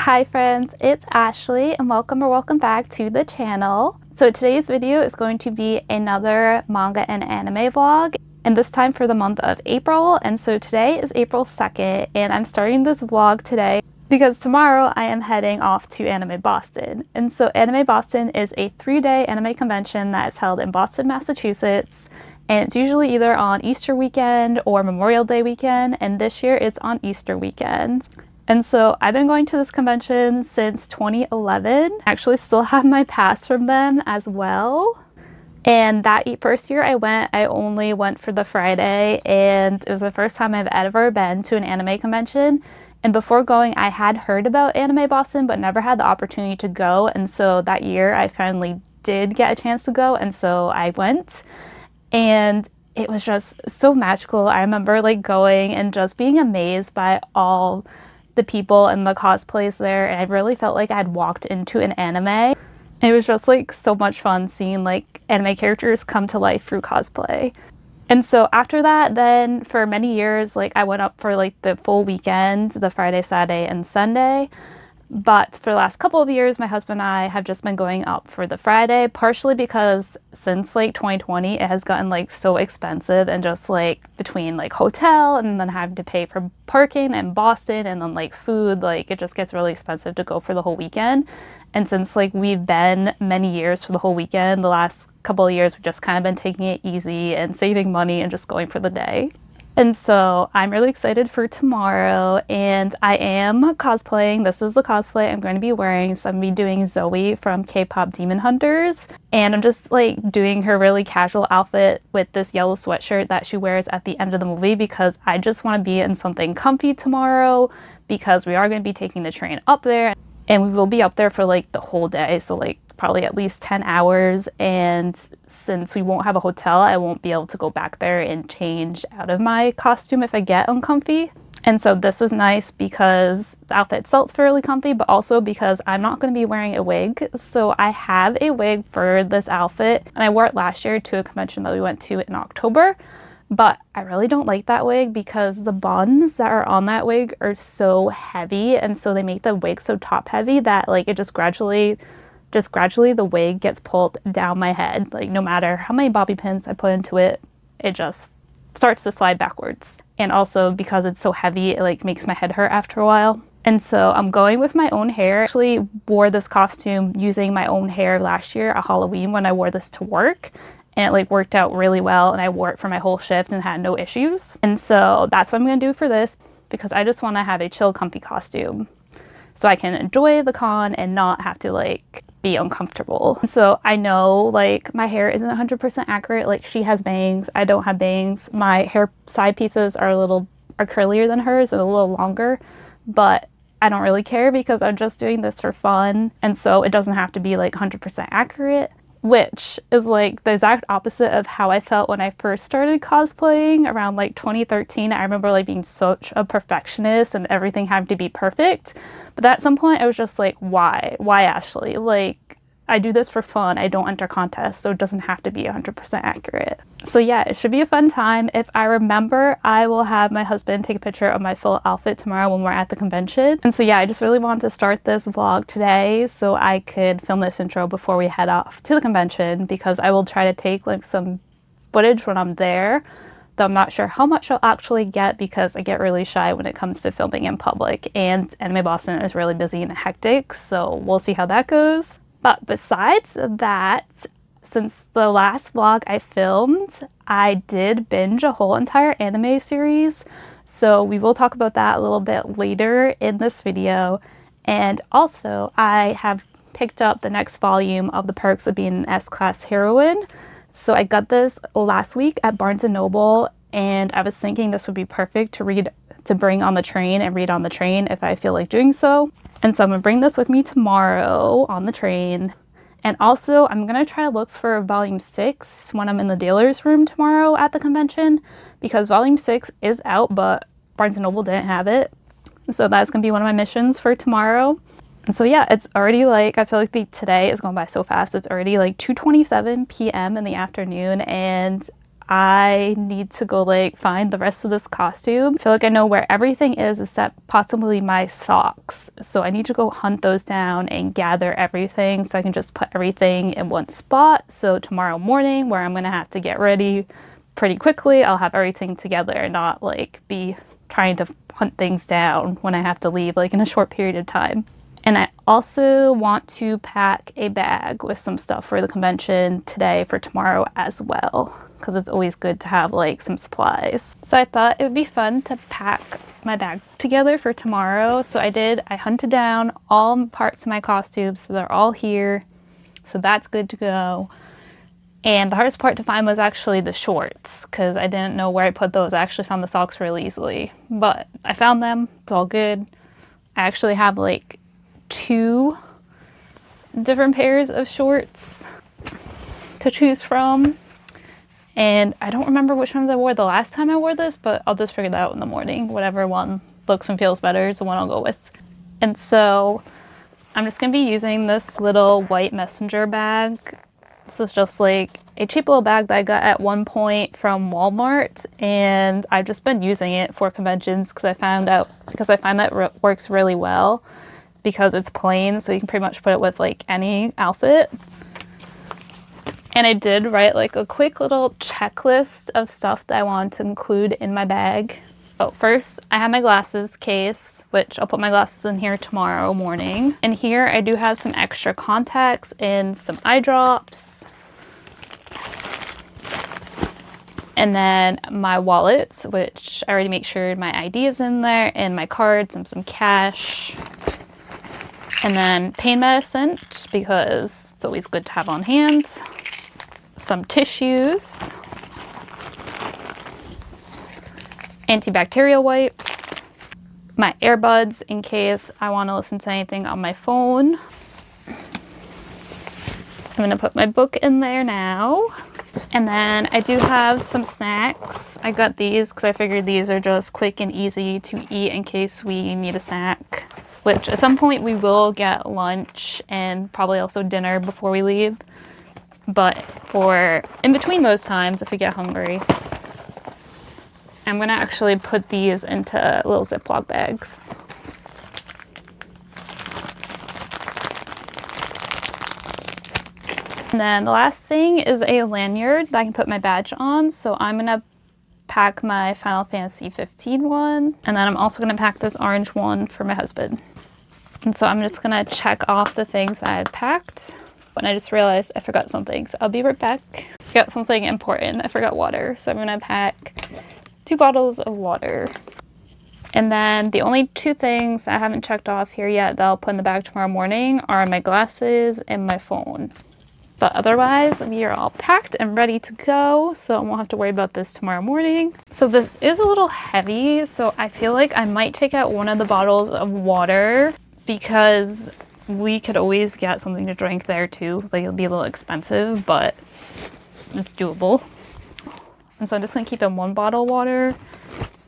Hi friends, it's Ashley and welcome back to the channel. So today's video is going to be another manga and anime vlog, and this time for the month of April. And so today is April 2nd and I'm starting this vlog today because tomorrow I am heading off to Anime Boston. And so Anime Boston is a 3-day anime convention that is held in Boston, Massachusetts. And it's usually either on Easter weekend or Memorial Day weekend, and this year it's on Easter weekend. And so I've been going to this convention since 2011. I actually still have my pass from them as well. And that first year I went, I only went for the Friday, and it was the first time I've ever been to an anime convention. And before going, I had heard about Anime Boston, but never had the opportunity to go. And so that year I finally did get a chance to go, and so I went. And it was just so magical. I remember like going and just being amazed by all the people and the cosplays there, and I really felt like I'd walked into an anime. It was just like so much fun seeing like anime characters come to life through cosplay. And so after that, then for many years, like I went up for like the full weekend, the Friday, Saturday, and Sunday. But for the last couple of years, my husband and I have just been going up for the Friday, partially because since like 2020, it has gotten like so expensive, and just like between like hotel and then having to pay for parking in Boston and then like food, like it just gets really expensive to go for the whole weekend. And since like we've been many years for the whole weekend, the last couple of years, we've just kind of been taking it easy and saving money and just going for the day. And so I'm really excited for tomorrow, and I am cosplaying. This is the cosplay I'm going to be wearing. So I'm going to be doing Zoe from K-pop Demon Hunters, and I'm just like doing her really casual outfit with this yellow sweatshirt that she wears at the end of the movie, because I just want to be in something comfy tomorrow, because we are going to be taking the train up there, and we will be up there for like the whole day. So like probably at least 10 hours, and since we won't have a hotel, I won't be able to go back there and change out of my costume if I get uncomfy. And so this is nice because the outfit itself is fairly comfy, but also because I'm not going to be wearing a wig. So I have a wig for this outfit, and I wore it last year to a convention that we went to in October. But I really don't like that wig because the buns that are on that wig are so heavy, and so they make the wig so top heavy that like it just gradually the wig gets pulled down my head. Like no matter how many bobby pins I put into it, it just starts to slide backwards. And also because it's so heavy, it like makes my head hurt after a while. And so I'm going with my own hair. I actually wore this costume using my own hair last year at Halloween when I wore this to work. And it like worked out really well, and I wore it for my whole shift and had no issues. And so that's what I'm gonna do for this, because I just wanna have a chill, comfy costume so I can enjoy the con and not have to like be uncomfortable. So I know like my hair isn't 100% accurate. Like she has bangs, I don't have bangs. My hair side pieces are curlier than hers and a little longer, but I don't really care because I'm just doing this for fun. And so it doesn't have to be like 100% accurate, which is like the exact opposite of how I felt when I first started cosplaying around like 2013. I remember like being such a perfectionist and everything having to be perfect. But at some point I was just like, why? Why, Ashley? Like, I do this for fun. I don't enter contests, so it doesn't have to be 100% accurate. So yeah, it should be a fun time. If I remember, I will have my husband take a picture of my full outfit tomorrow when we're at the convention. And so yeah, I just really wanted to start this vlog today so I could film this intro before we head off to the convention, because I will try to take like some footage when I'm there. Though I'm not sure how much I'll actually get, because I get really shy when it comes to filming in public, and Anime Boston is really busy and hectic, so we'll see how that goes. But besides that, since the last vlog I filmed, I did binge a whole entire anime series, so we will talk about that a little bit later in this video. And also, I have picked up the next volume of The Perks of Being an S-Class Heroine. So I got this last week at Barnes & Noble, and I was thinking this would be perfect to bring on the train and read on the train if I feel like doing so. And so I'm gonna bring this with me tomorrow on the train. And also I'm gonna try to look for volume 6 when I'm in the dealer's room tomorrow at the convention, because volume 6 is out, but Barnes & Noble didn't have it. So that's gonna be one of my missions for tomorrow. And so yeah, it's already like, I feel like today is going by so fast. It's already like 2:27 p.m. in the afternoon, and I need to go like find the rest of this costume. I feel like I know where everything is except possibly my socks. So I need to go hunt those down and gather everything so I can just put everything in one spot. So tomorrow morning, where I'm gonna have to get ready pretty quickly, I'll have everything together and not like be trying to hunt things down when I have to leave like in a short period of time. And I also want to pack a bag with some stuff for the convention today for tomorrow as well, because it's always good to have like some supplies. So I thought it would be fun to pack my bag together for tomorrow. So I hunted down all parts of my costume, so they're all here. So that's good to go. And the hardest part to find was actually the shorts, because I didn't know where I put those. I actually found the socks really easily, but I found them. It's all good. I actually have like 2 different pairs of shorts to choose from. And I don't remember which ones I wore the last time I wore this, but I'll just figure that out in the morning. Whatever one looks and feels better is the one I'll go with. And so I'm just going to be using this little white messenger bag. This is just like a cheap little bag that I got at one point from Walmart, and I've just been using it for conventions because I find that it works really well because it's plain, so you can pretty much put it with like any outfit. And I did write like a quick little checklist of stuff that I wanted to include in my bag. Oh, first I have my glasses case, which I'll put my glasses in here tomorrow morning. And here I do have some extra contacts and some eye drops. And then my wallets, which I already make sure my ID is in there, and my cards and some cash. And then pain medicine, because it's always good to have on hand. Some tissues. Antibacterial wipes. My earbuds in case I want to listen to anything on my phone. I'm going to put my book in there now. And then I do have some snacks. I got these because I figured these are just quick and easy to eat in case we need a snack. Which at some point we will get lunch and probably also dinner before we leave. But for in between those times, if we get hungry, I'm gonna actually put these into little Ziploc bags. And then the last thing is a lanyard that I can put my badge on. So I'm gonna pack my Final Fantasy 15 one. And then I'm also gonna pack this orange one for my husband. And so I'm just gonna check off the things that I've packed. And I just realized I forgot something, so I'll be right back. I got something important. I forgot water, so I'm gonna pack 2 bottles of water. And then the only 2 things I haven't checked off here yet that I'll put in the bag tomorrow morning are my glasses and my phone. But otherwise, we are all packed and ready to go, so I won't have to worry about this tomorrow morning. So this is a little heavy, so I feel like I might take out one of the bottles of water because we could always get something to drink there too. Like, it'll be a little expensive, but it's doable. And so I'm just gonna keep in 1 bottle of water.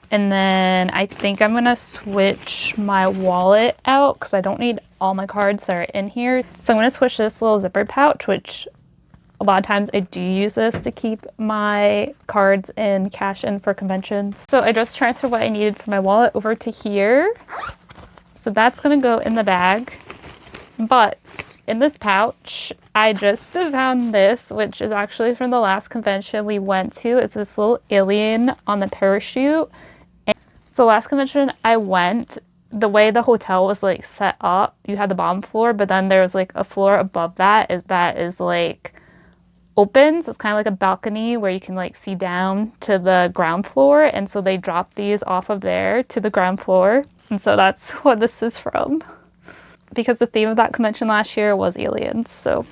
And then I think I'm gonna switch my wallet out because I don't need all my cards that are in here. So I'm gonna switch this little zipper pouch, which a lot of times I do use this to keep my cards and cash in for conventions. So I just transferred what I needed for my wallet over to here. So that's gonna go in the bag. But in this pouch, I just found this, which is actually from the last convention we went to. It's this little alien on the parachute. And so last convention I went, the way the hotel was like set up, you had the bottom floor, but then there was like a floor above that is like open. So it's kind of like a balcony where you can like see down to the ground floor. And so they dropped these off of there to the ground floor. And so that's what this is from, because the theme of that convention last year was aliens. So,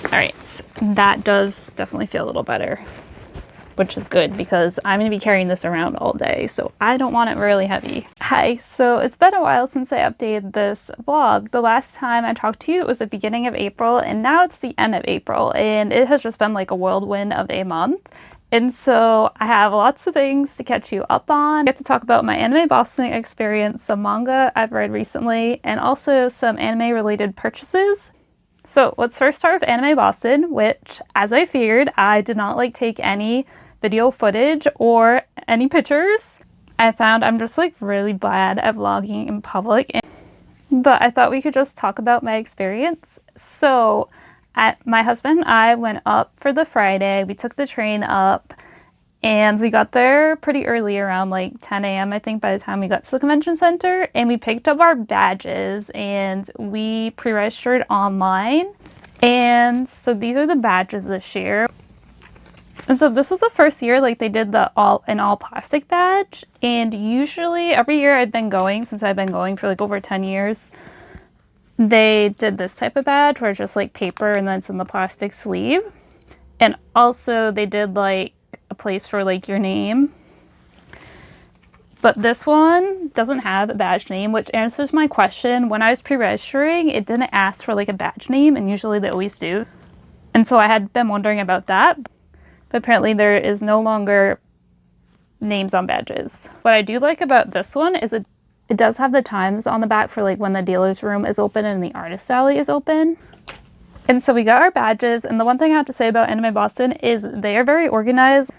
all right, that does definitely feel a little better, which is good because I'm gonna be carrying this around all day, so I don't want it really heavy. Hi, so it's been a while since I updated this vlog. The last time I talked to you, it was the beginning of April, and now it's the end of April, and it has just been like a whirlwind of a month. And so I have lots of things to catch you up on. I get to talk about my anime Boston experience, some manga I've read recently, and also some anime related purchases. So let's first start with Anime Boston, which, as I feared, I did not take any video footage or any pictures. I found I'm just like really bad at vlogging in public, but I thought we could just talk about my experience. So my husband and I went up for the Friday. We took the train up and we got there pretty early, around like 10 a.m. I think, by the time we got to the convention center, and we picked up our badges and we pre-registered online. And so these are the badges this year. And so this was the first year like they did the all plastic badge, and usually every year I've been going, since I've been going for like over 10 years, they did this type of badge where it's just like paper and then it's in the plastic sleeve. And also they did like a place for like your name. But this one doesn't have a badge name, which answers my question. When I was pre-registering, it didn't ask for like a badge name, and usually they always do. And so I had been wondering about that. But apparently there is no longer names on badges. What I do like about this one is it does have the times on the back for like when the dealer's room is open and the artist alley is open. And so we got our badges, and the one thing I have to say about Anime Boston is they are very organized.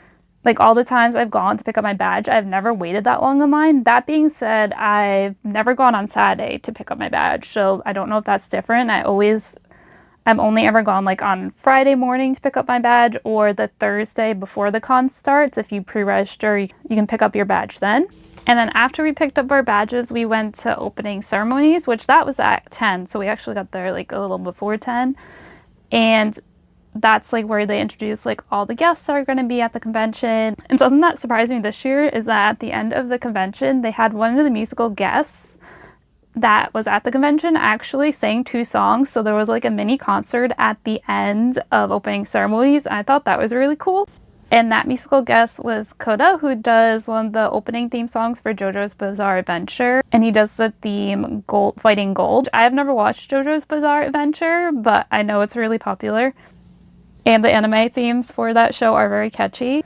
Like all the times I've gone to pick up my badge, I've never waited that long in line. That being said, I've never gone on Saturday to pick up my badge, so I don't know if that's different. I'm only ever gone like on Friday morning to pick up my badge, or the Thursday before the con starts. If you pre-register, you can pick up your badge then. And then after we picked up our badges, we went to opening ceremonies, which that was at 10. So we actually got there like a little before 10. And that's like where they introduce like all the guests that are going to be at the convention. And something that surprised me this year is that at the end of the convention, they had one of the musical guests that was at the convention actually sang 2 songs. So there was like a mini concert at the end of opening ceremonies. I thought that was really cool. And that musical guest was Koda, who does one of the opening theme songs for JoJo's Bizarre Adventure. And he does the theme Fighting Gold. I have never watched JoJo's Bizarre Adventure, but I know it's really popular. And the anime themes for that show are very catchy.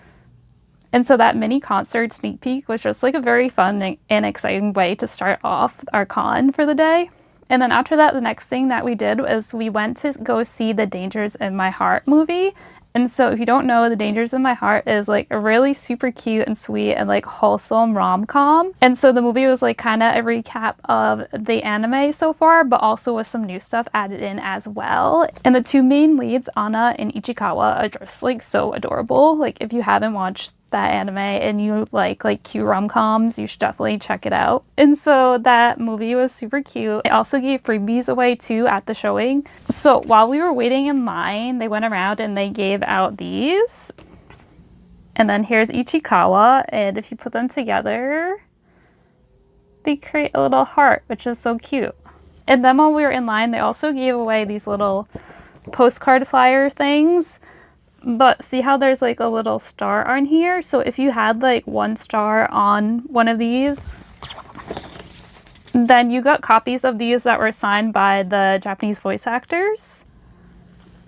And so that mini concert sneak peek was just like a very fun and exciting way to start off our con for the day. And then after that, the next thing that we did was we went to go see the Dangers in My Heart movie. And so if you don't know, The Dangers in My Heart is like a really super cute and sweet and like wholesome rom-com. And so the movie was like kind of a recap of the anime so far, but also with some new stuff added in as well. And the 2 main leads, Anna and Ichikawa, are just like so adorable. Like if you haven't watched that anime and you like cute rom-coms, you should definitely check it out. And so that movie was super cute. They also gave freebies away too at the showing. So while we were waiting in line, they went around and they gave out these. And then here's Ichikawa, and if you put them together, they create a little heart, which is so cute. And then while we were in line, they also gave away these little postcard flyer things. But see how there's like a little star on here? So if you had like 1 star on one of these, then you got copies of these that were signed by the Japanese voice actors.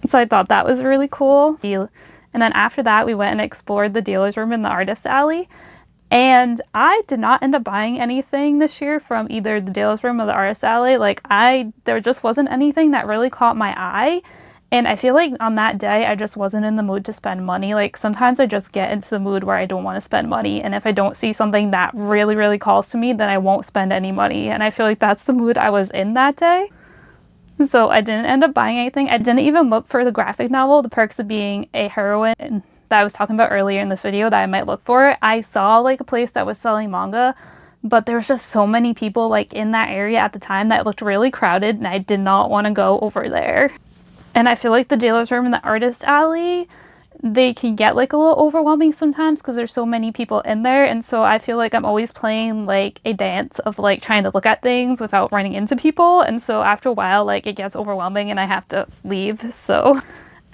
So I thought that was really cool. And then after that, we went and explored the dealer's room in the artist alley. And I did not end up buying anything this year from either the dealer's room or the artist alley. There just wasn't anything that really caught my eye. And I feel like on that day, I just wasn't in the mood to spend money. Like sometimes I just get into the mood where I don't want to spend money. And if I don't see something that really, really calls to me, then I won't spend any money. And I feel like that's the mood I was in that day. So I didn't end up buying anything. I didn't even look for the graphic novel, The Perks of Being a Heroine, that I was talking about earlier in this video that I might look for. I saw like a place that was selling manga, but there was just so many people like in that area at the time that it looked really crowded, and I did not want to go over there. And I feel like the dealer's room and the artist alley, they can get like a little overwhelming sometimes because there's so many people in there. And so I feel like I'm always playing like a dance of like trying to look at things without running into people. And so after a while, like it gets overwhelming and I have to leave. So,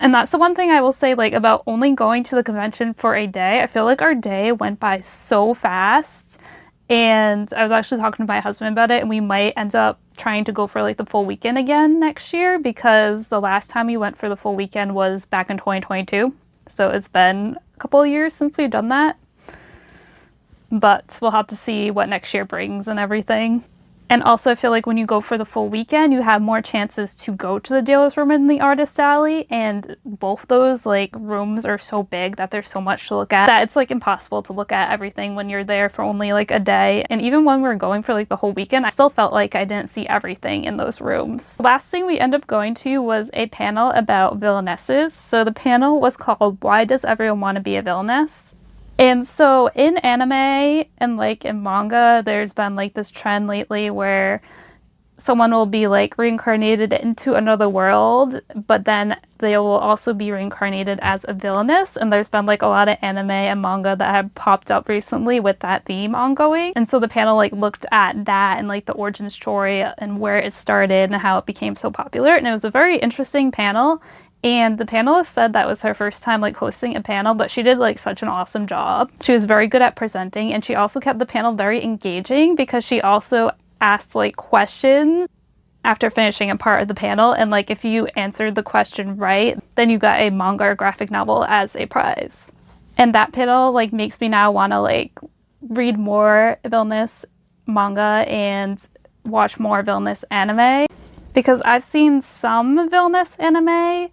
and that's the one thing I will say like about only going to the convention for a day. I feel like our day went by so fast. And I was actually talking to my husband about it, and we might end up trying to go for like the full weekend again next year, because the last time we went for the full weekend was back in 2022. So it's been a couple of years since we've done that. But we'll have to see what next year brings and everything. And also, I feel like when you go for the full weekend, you have more chances to go to the dealer's room in the artist alley. And both those like rooms are so big that there's so much to look at that it's like impossible to look at everything when you're there for only like a day. And even when we were going for like the whole weekend, I still felt like I didn't see everything in those rooms. The last thing we ended up going to was a panel about villainesses. So the panel was called "Why Does Everyone Want to Be a Villainess?" And so in anime and like in manga, there's been like this trend lately where someone will be like reincarnated into another world, but then they will also be reincarnated as a villainess. And there's been like a lot of anime and manga that have popped up recently with that theme ongoing. And so the panel like looked at that and like the origin story and where it started and how it became so popular. And it was a very interesting panel. And the panelist said that was her first time like hosting a panel, but she did like such an awesome job. She was very good at presenting, and she also kept the panel very engaging because she also asked like questions after finishing a part of the panel. And like if you answered the question right, then you got a manga or graphic novel as a prize. And that panel like makes me now want to like read more villainous manga and watch more villainous anime, because I've seen some villainous anime,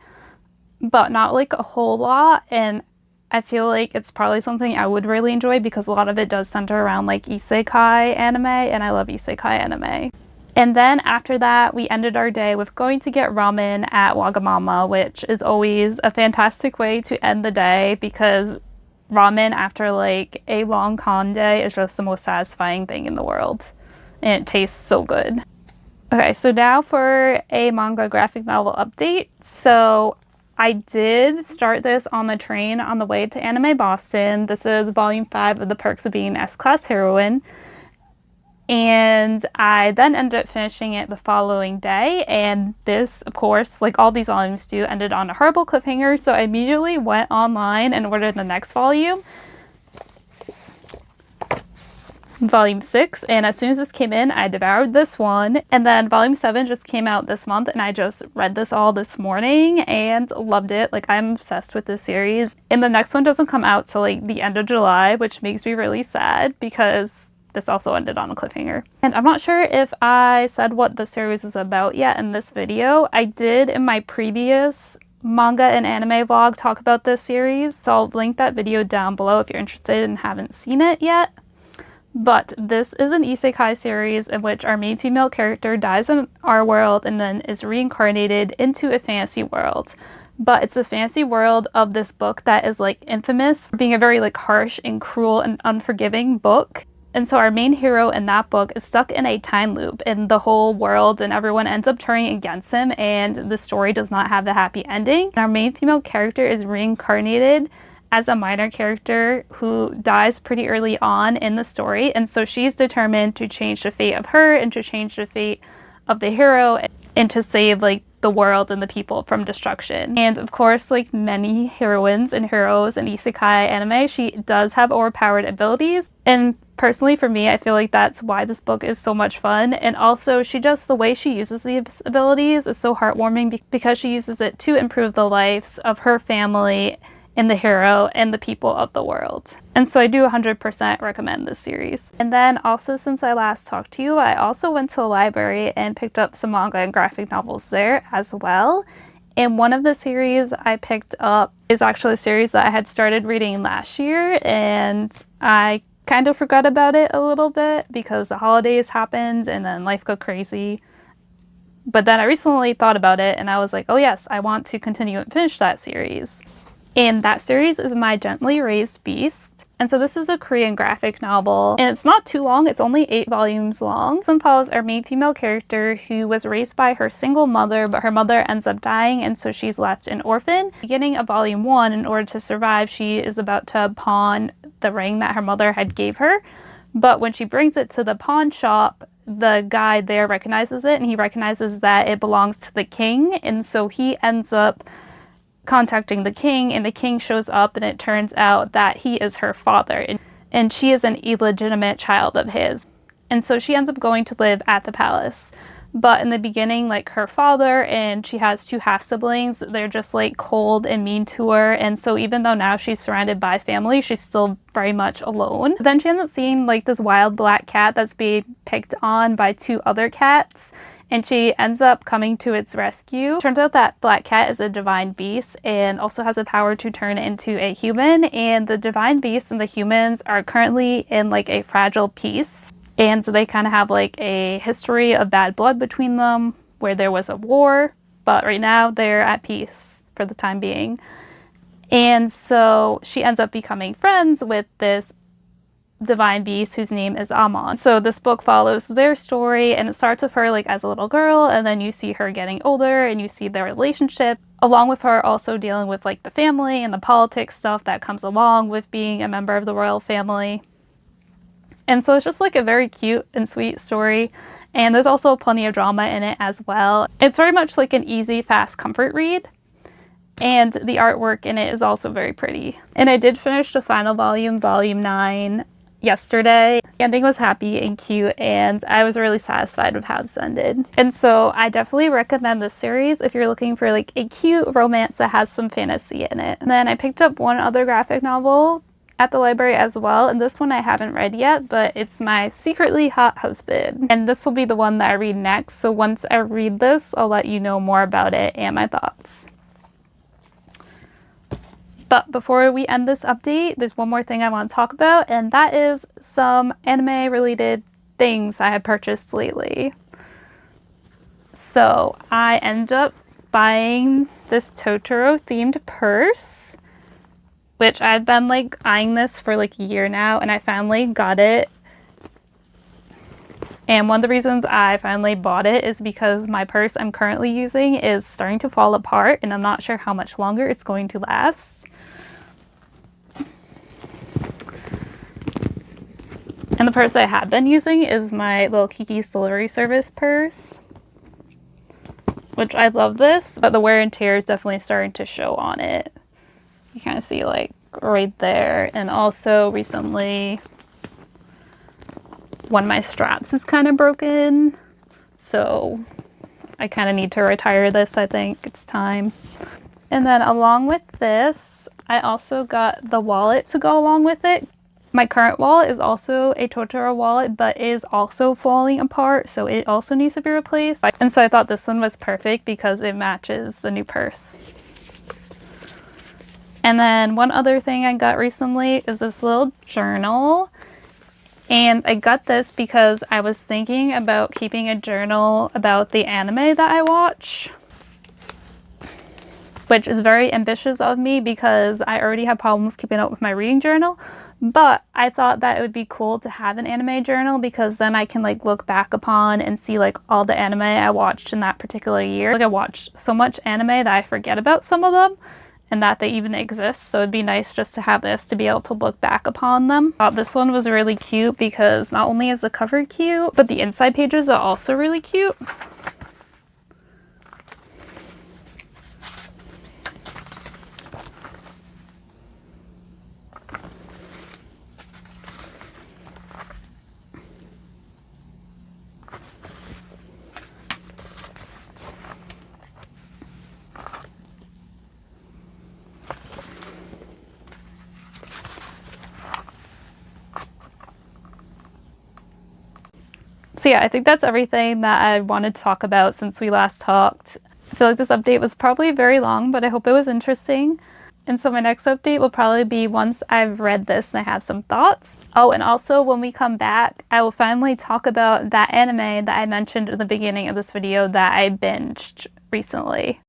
but not like a whole lot, and I feel like it's probably something I would really enjoy because a lot of it does center around like isekai anime, and I love isekai anime. And then after that, we ended our day with going to get ramen at Wagamama, which is always a fantastic way to end the day because ramen after like a long con day is just the most satisfying thing in the world, and it tastes so good. Okay, so now for a manga graphic novel update. So I did start this on the train on the way to Anime Boston. This is volume 5 of The Perks of Being an S-Class Heroine. And I then ended up finishing it the following day. And this, of course, like all these volumes do, ended on a horrible cliffhanger. So I immediately went online and ordered the next volume. Volume 6, and as soon as this came in, I devoured this one. And then volume 7 just came out this month, and I just read this all this morning and loved it. Like, I'm obsessed with this series. And the next one doesn't come out till like the end of July, which makes me really sad because this also ended on a cliffhanger. And I'm not sure if I said what the series is about yet in this video. I did in my previous manga and anime vlog talk about this series, so I'll link that video down below if you're interested and haven't seen it yet. But this is an isekai series in which our main female character dies in our world and then is reincarnated into a fantasy world. But it's a fantasy world of this book that is like infamous for being a very like harsh and cruel and unforgiving book. And so our main hero in that book is stuck in a time loop in the whole world, and everyone ends up turning against him, and the story does not have a happy ending. And our main female character is reincarnated as a minor character who dies pretty early on in the story, and so she's determined to change the fate of her and to change the fate of the hero and to save like the world and the people from destruction. And of course, like many heroines and heroes in isekai anime, she does have overpowered abilities, and personally for me, I feel like that's why this book is so much fun. And also the way she uses these abilities is so heartwarming because she uses it to improve the lives of her family and the hero and the people of the world. And so I do 100% recommend this series. And then also, since I last talked to you, I also went to a library and picked up some manga and graphic novels there as well. And one of the series I picked up is actually a series that I had started reading last year, and I kind of forgot about it a little bit because the holidays happened and then life got crazy. But then I recently thought about it and I was like, oh yes, I want to continue and finish that series. And that series is My Gently Raised Beast. And so this is a Korean graphic novel, and it's not too long. It's only 8 volumes long. This one follows our main female character who was raised by her single mother, but her mother ends up dying, and so she's left an orphan. Beginning of volume 1, in order to survive, she is about to pawn the ring that her mother had gave her. But when she brings it to the pawn shop, the guy there recognizes it, and he recognizes that it belongs to the king, and so he ends up contacting the king, and the king shows up, and it turns out that he is her father, and she is an illegitimate child of his. And so she ends up going to live at the palace. But in the beginning, like her father and she has two half siblings, they're just like cold and mean to her. And so even though now she's surrounded by family, she's still very much alone. Then she ends up seeing like this wild black cat that's being picked on by two other cats. And she ends up coming to its rescue. Turns out that black cat is a divine beast and also has a power to turn into a human. And the divine beast and the humans are currently in like a fragile peace. And so they kind of have like a history of bad blood between them where there was a war, but right now they're at peace for the time being. And so she ends up becoming friends with this divine beast whose name is Amon. So this book follows their story and it starts with her like as a little girl, and then you see her getting older and you see their relationship, along with her also dealing with like the family and the politics stuff that comes along with being a member of the royal family. And so it's just like a very cute and sweet story. And there's also plenty of drama in it as well. It's very much like an easy, fast comfort read. And the artwork in it is also very pretty. And I did finish the final volume, volume 9, yesterday. The ending was happy and cute, and I was really satisfied with how this ended. And so I definitely recommend this series if you're looking for like a cute romance that has some fantasy in it. And then I picked up one other graphic novel at the library as well, and this one I haven't read yet, but it's My Secretly Hot Husband, and this will be the one that I read next. So once I read this, I'll let you know more about it and my thoughts. But before we end this update, there's one more thing I want to talk about, and that is some anime related things I have purchased lately. So I ended up buying this Totoro themed purse, which I've been like eyeing this for like a year now, and I finally got it. And one of the reasons I finally bought it is because my purse I'm currently using is starting to fall apart, and I'm not sure how much longer it's going to last. And the purse I have been using is my little Kiki's Delivery Service purse, which I love this, but the wear and tear is definitely starting to show on it. You kind of see like right there. And also recently one of my straps is kind of broken, so I kind of need to retire this. I think it's time. And then along with this, I also got the wallet to go along with it. My current wallet is also a Totoro wallet, but is also falling apart, so it also needs to be replaced. And so I thought this one was perfect because it matches the new purse. And then one other thing I got recently is this little journal. And I got this because I was thinking about keeping a journal about the anime that I watch, which is very ambitious of me because I already have problems keeping up with my reading journal. But I thought that it would be cool to have an anime journal because then I can like look back upon and see like all the anime I watched in that particular year. Like I watched so much anime that I forget about some of them and that they even exist. So it'd be nice just to have this to be able to look back upon them. This one was really cute because not only is the cover cute, but the inside pages are also really cute. So yeah, I think that's everything that I wanted to talk about since we last talked. I feel like this update was probably very long, but I hope it was interesting. And so my next update will probably be once I've read this and I have some thoughts. Oh, and also when we come back, I will finally talk about that anime that I mentioned in the beginning of this video that I binged recently.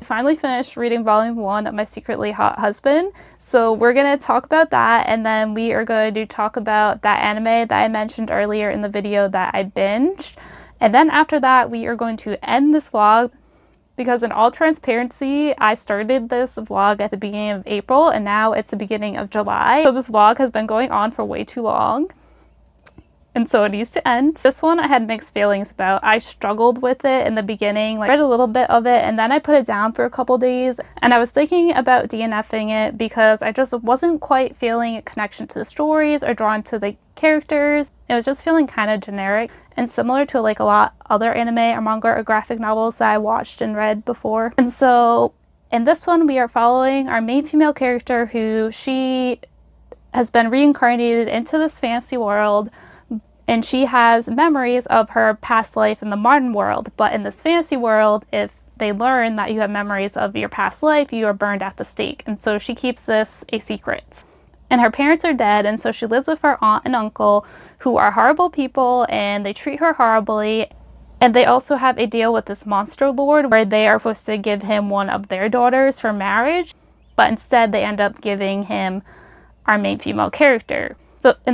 Finally finished reading volume 1 of My Secretly Hot Husband. So we're going to talk about that, and then we are going to talk about that anime that I mentioned earlier in the video that I binged. And then after that, we are going to end this vlog because in all transparency, I started this vlog at the beginning of April and now it's the beginning of July. So this vlog has been going on for way too long. And so it needs to end. This one I had mixed feelings about. I struggled with it in the beginning, like read a little bit of it and then I put it down for a couple days. And I was thinking about DNFing it because I just wasn't quite feeling a connection to the stories or drawn to the characters. It was just feeling kind of generic and similar to like a lot other anime or manga or graphic novels that I watched and read before. And so in this one we are following our main female character who she has been reincarnated into this fantasy world. And she has memories of her past life in the modern world. But in this fantasy world, if they learn that you have memories of your past life, you are burned at the stake. And so she keeps this a secret. And her parents are dead, and so she lives with her aunt and uncle, who are horrible people, and they treat her horribly. And they also have a deal with this monster lord where they are supposed to give him one of their daughters for marriage. But instead, they end up giving him our main female character.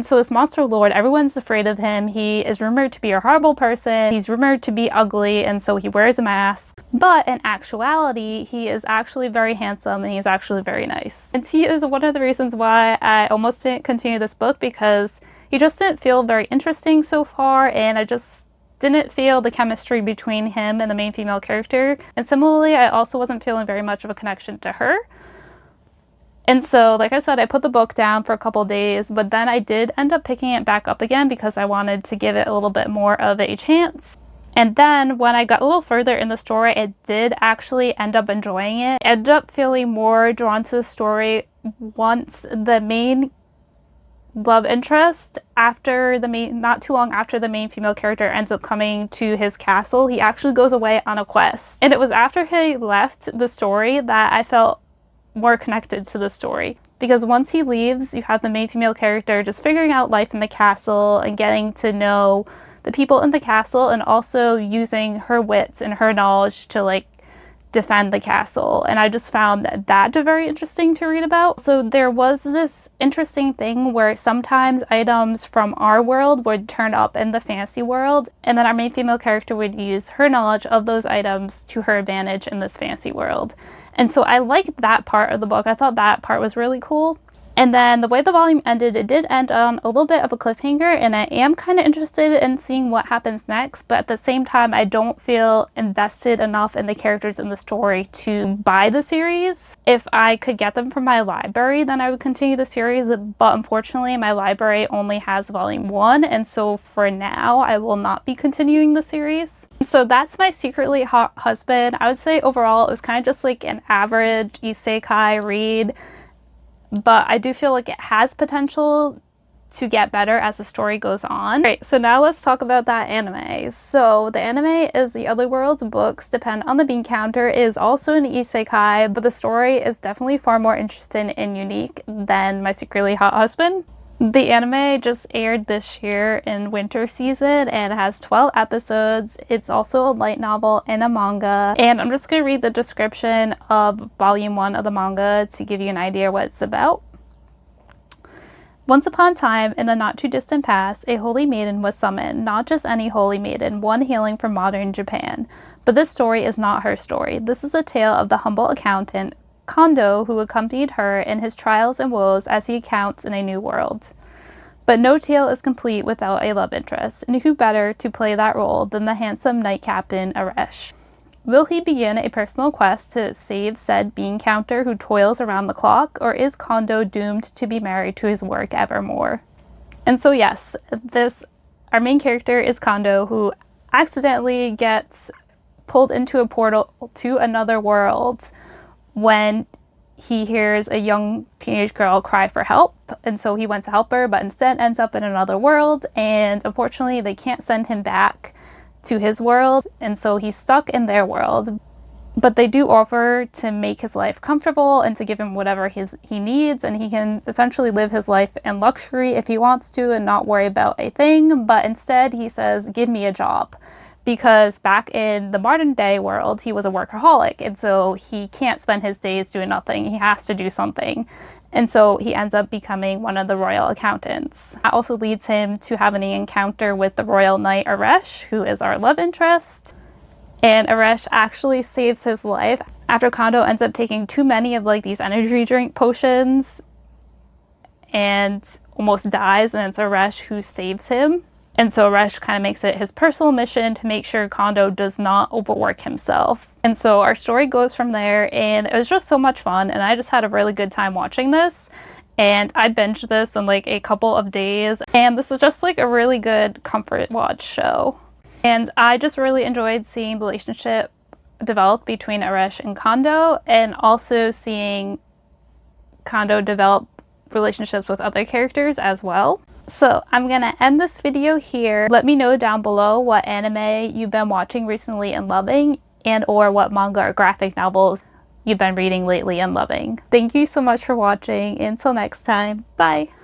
So this monster lord, everyone's afraid of him. He is rumored to be a horrible person. He's rumored to be ugly, and so he wears a mask. But in actuality, he is actually very handsome and he's actually very nice. And he is one of the reasons why I almost didn't continue this book, because he just didn't feel very interesting so far, and I just didn't feel the chemistry between him and the main female character. And similarly, I also wasn't feeling very much of a connection to her. And so, like I said, I put the book down for a couple days, but then I did end up picking it back up again because I wanted to give it a little bit more of a chance. And then when I got a little further in the story, I did actually end up enjoying it. I ended up feeling more drawn to the story once the main love interest, not too long after the main female character ends up coming to his castle, he actually goes away on a quest. And it was after he left the story that I felt more connected to the story, because once he leaves, you have the main female character just figuring out life in the castle and getting to know the people in the castle, and also using her wits and her knowledge to like defend the castle. And I just found that very interesting to read about. So there was this interesting thing where sometimes items from our world would turn up in the fantasy world, and then our main female character would use her knowledge of those items to her advantage in this fantasy world. And so I liked that part of the book. I thought that part was really cool. And then the way the volume ended, it did end on a little bit of a cliffhanger, and I am kind of interested in seeing what happens next, but at the same time, I don't feel invested enough in the characters in the story to buy the series. If I could get them from my library, then I would continue the series, but unfortunately, my library only has volume 1, and so for now, I will not be continuing the series. So that's My Secretly Hot Husband. I would say overall, it was kind of just like an average isekai read, but I do feel like it has potential to get better as the story goes on. Right, so now let's talk about that anime. So the anime is The Other World's Books Depend on the Bean Counter. It is also an isekai, but the story is definitely far more interesting and unique than My Secretly Hot Husband. The anime just aired this year in winter season and it has 12 episodes. It's also a light novel and a manga. And I'm just going to read the description of volume 1 of the manga to give you an idea what it's about. Once upon a time, in the not-too-distant past, a holy maiden was summoned. Not just any holy maiden, one hailing from modern Japan. But this story is not her story. This is a tale of the humble accountant Kondo, who accompanied her in his trials and woes as he accounts in a new world. But no tale is complete without a love interest, and who better to play that role than the handsome knight captain Aresh? Will he begin a personal quest to save said bean counter who toils around the clock, or is Kondo doomed to be married to his work evermore? And so yes, our main character is Kondo, who accidentally gets pulled into a portal to another world when he hears a young teenage girl cry for help, and so he went to help her, but instead ends up in another world, and unfortunately they can't send him back to his world, and so he's stuck in their world. But they do offer to make his life comfortable and to give him whatever he needs, and he can essentially live his life in luxury if he wants to and not worry about a thing. But instead he says, give me a job, because back in the modern day world, he was a workaholic, and so he can't spend his days doing nothing. He has to do something. And so he ends up becoming one of the royal accountants. That also leads him to having an encounter with the royal knight Aresh, who is our love interest. And Aresh actually saves his life after Kondo ends up taking too many of like these energy drink potions and almost dies, and it's Aresh who saves him. And so Aresh kind of makes it his personal mission to make sure Kondo does not overwork himself. And so our story goes from there, and it was just so much fun, and I just had a really good time watching this. And I binged this in like a couple of days, and this was just like a really good comfort watch show. And I just really enjoyed seeing the relationship develop between Aresh and Kondo, and also seeing Kondo develop relationships with other characters as well. So I'm gonna end this video here. Let me know down below what anime you've been watching recently and loving, and or what manga or graphic novels you've been reading lately and loving. Thank you so much for watching. Until next time, bye!